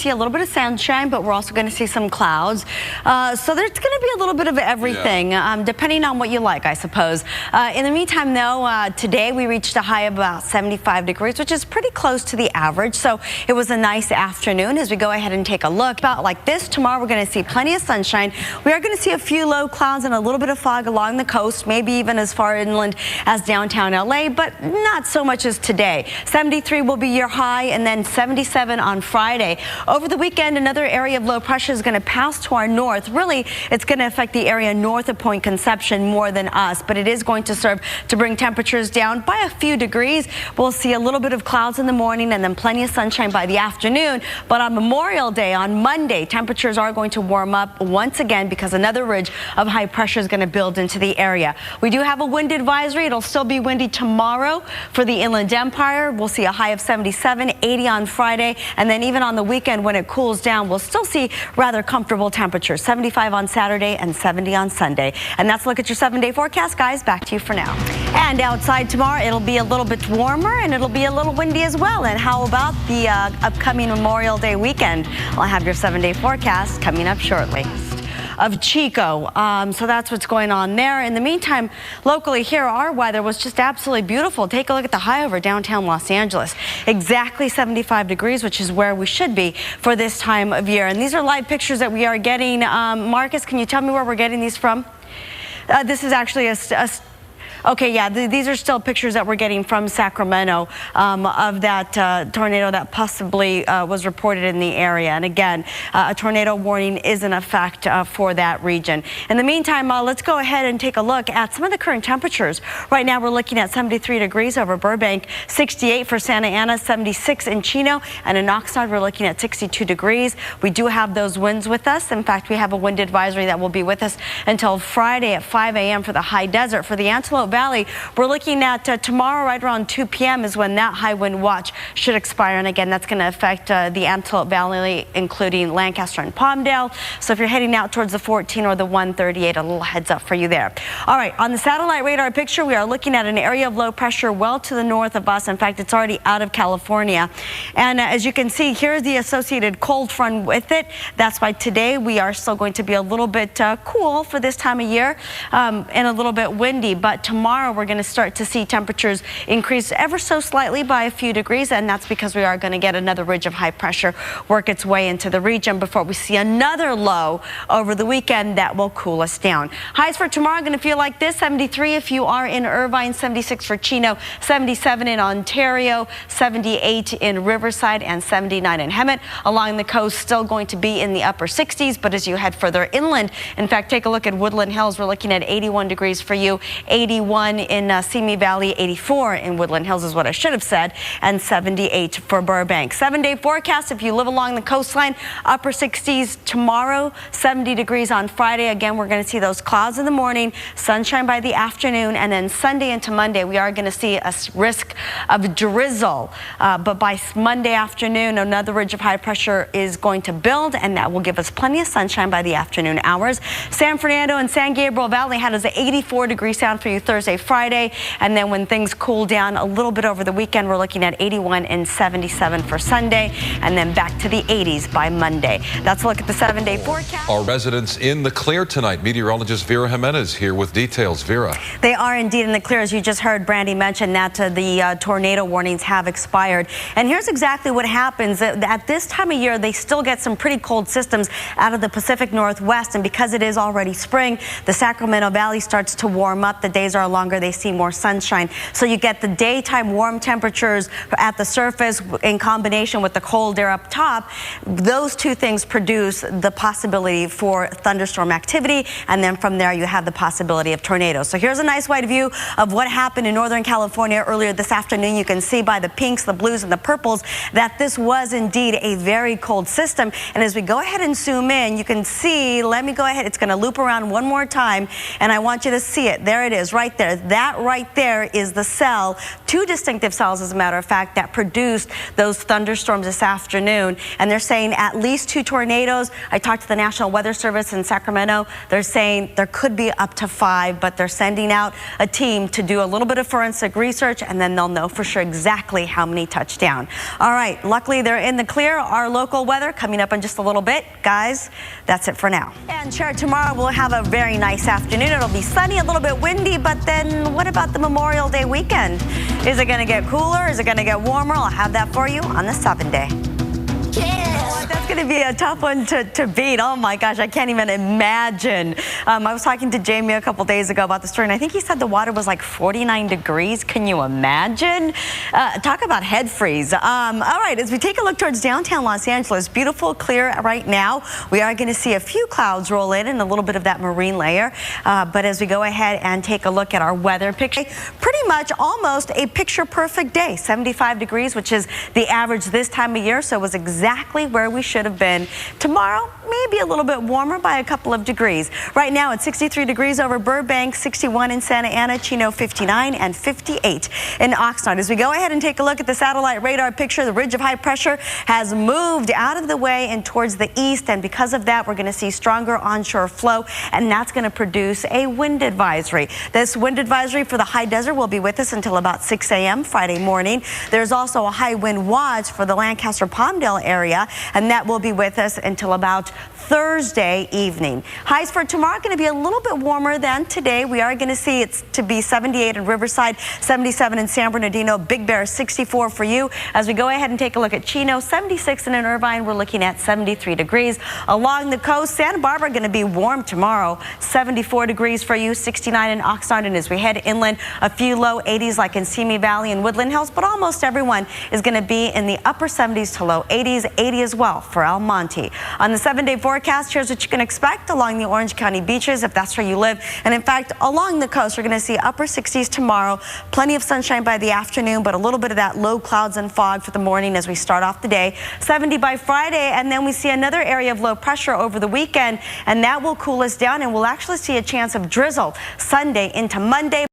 see a little bit of sunshine, but we're also going to see some clouds. So there's going to be a little bit of everything, depending on what you like, I suppose. In the meantime, though, today we reached a high of about 75 degrees, which is pretty close to the average. So it was a nice afternoon. As we go ahead and take a look about like this, tomorrow we're going to see plenty of sunshine. We are going to see a few low clouds and a little bit of fog along the coast, maybe even as far inland as downtown LA, but not so much as today. 73 will be your high, and then 77 on Friday. Over the weekend, another area of low pressure is going to pass to our north. Really, it's going to affect the area north of Point Conception more than us, but it is going to serve to bring temperatures down by a few degrees. We'll see a little bit of clouds in the morning and then plenty of sunshine by the afternoon. But on Memorial Day, on Monday, temperatures are going to warm up once again because another ridge of high pressure is going to build into the area. We do have a wind advisory. It'll still be windy tomorrow for the Inland Empire. We'll see a high of 77, 80 on Friday, and then even on the weekend when it cools down, we'll still see rather comfortable temperatures, 75 on Saturday and 70 on Sunday. And that's a look at your 7-day forecast, guys. Back to you for now. And outside tomorrow, it'll be a little bit warmer and it'll be a little windy as well. And how about the upcoming Memorial Day weekend? I'll have your 7-day forecast coming up shortly. Of Chico. So that's what's going on there. In the meantime, locally here, our weather was just absolutely beautiful. Take a look at the high over downtown Los Angeles. Exactly 75 degrees, which is where we should be for this time of year. And these are live pictures that we are getting. Marcus, can you tell me where we're getting these from? This is actually okay, yeah, these are still pictures that we're getting from Sacramento of that tornado that possibly was reported in the area. And again, a tornado warning is in effect for that region. In the meantime, let's go ahead and take a look at some of the current temperatures. Right now, we're looking at 73 degrees over Burbank, 68 for Santa Ana, 76 in Chino, and in Oxnard, we're looking at 62 degrees. We do have those winds with us. In fact, we have a wind advisory that will be with us until Friday at 5 a.m. for the high desert. For the Antelope Valley, we're looking at tomorrow right around 2 p.m. is when that high wind watch should expire. And again, that's going to affect the Antelope Valley, including Lancaster and Palmdale. So if you're heading out towards the 14 or the 138, a little heads up for you there. All right, on the satellite radar picture, we are looking at an area of low pressure well to the north of us. In fact, it's already out of California. And as you can see, here's the associated cold front with it. That's why today we are still going to be a little bit cool for this time of year and a little bit windy. But tomorrow we're going to start to see temperatures increase ever so slightly by a few degrees, and that's because we are going to get another ridge of high pressure work its way into the region before we see another low over the weekend that will cool us down. Highs for tomorrow are going to feel like this: 73 if you are in Irvine, 76 for Chino, 77 in Ontario, 78 in Riverside, and 79 in Hemet. Along the coast, still going to be in the upper 60s, but as you head further inland, in fact, take a look at Woodland Hills. We're looking at 81 degrees for you, 81 in Simi Valley, 84 in Woodland Hills is what I should have said, and 78 for Burbank. 7-day forecast if you live along the coastline, upper 60s tomorrow, 70 degrees on Friday. Again, we're going to see those clouds in the morning, sunshine by the afternoon, and then Sunday into Monday, we are going to see a risk of drizzle. But by Monday afternoon, another ridge of high pressure is going to build, and that will give us plenty of sunshine by the afternoon hours. San Fernando and San Gabriel Valley had an 84-degree sound for you Thursday, Friday, and then when things cool down a little bit over the weekend, we're looking at 81 and 77 for Sunday, and then back to the 80s by Monday. That's a look at the 7-day forecast. Our residents in the clear tonight. Meteorologist Vera Jimenez here with details. Vera. They are indeed in the clear. As you just heard Brandy mention that the tornado warnings have expired. And here's exactly what happens. At this time of year, they still get some pretty cold systems out of the Pacific Northwest, and because it is already spring, the Sacramento Valley starts to warm up. The days are longer. They see more sunshine. So you get the daytime warm temperatures at the surface in combination with the cold air up top. Those two things produce the possibility for thunderstorm activity, and then from there you have the possibility of tornadoes. So here's a nice wide view of what happened in Northern California earlier this afternoon. You can see by the pinks, the blues, and the purples that this was indeed a very cold system. And as we go ahead and zoom in, you can see, let me go ahead, it's going to loop around one more time, and I want you to see it. There it is right right there. That right there is the cell, two distinctive cells, as a matter of fact, that produced those thunderstorms this afternoon. And they're saying at least 2 tornadoes. I talked to the National Weather Service in Sacramento. They're saying there could be up to 5, but they're sending out a team to do a little bit of forensic research, and then they'll know for sure exactly how many touched down. All right, luckily they're in the clear. Our local weather coming up in just a little bit. Guys, that's it for now. And sure, tomorrow we'll have a very nice afternoon. It'll be sunny, a little bit windy, but then what about the Memorial Day weekend? Is it going to get cooler? Is it going to get warmer? I'll have that for you on the 7-day. That's going to be a tough one to beat. Oh my gosh, I can't even imagine. I was talking to Jamie a couple days ago about the story, and I think he said the water was like 49 degrees. Can you imagine? Talk about head freeze. All right, as we take a look towards downtown Los Angeles, beautiful, clear right now. We are going to see a few clouds roll in and a little bit of that marine layer. But as we go ahead and take a look at our weather picture, pretty much almost a picture perfect day. 75 degrees, which is the average this time of year, so it was exactly where we should have been. Tomorrow, maybe a little bit warmer by a couple of degrees. Right now, it's 63 degrees over Burbank, 61 in Santa Ana, Chino 59, and 58 in Oxnard. As we go ahead and take a look at the satellite radar picture, the ridge of high pressure has moved out of the way and towards the east, and because of that, we're going to see stronger onshore flow, and that's going to produce a wind advisory. This wind advisory for the high desert will be with us until about 6 a.m. Friday morning. There's also a high wind watch for the Lancaster-Palmdale area, and that will be with us until about Thursday evening. Highs for tomorrow are going to be a little bit warmer than today. We are going to see it to be 78 in Riverside, 77 in San Bernardino, Big Bear 64 for you. As we go ahead and take a look at Chino, 76 in Irvine, we're looking at 73 degrees. Along the coast, Santa Barbara going to be warm tomorrow, 74 degrees for you, 69 in Oxnard, and as we head inland, a few low 80s like in Simi Valley and Woodland Hills, but almost everyone is going to be in the upper 70s to low 80s, 80 as well for El Monte. On the 7-day forecast, here's what you can expect along the Orange County beaches if that's where you live. And in fact, along the coast, we're going to see upper 60s tomorrow. Plenty of sunshine by the afternoon, but a little bit of that low clouds and fog for the morning as we start off the day. 70 by Friday, and then we see another area of low pressure over the weekend, and that will cool us down, and we'll actually see a chance of drizzle Sunday into Monday.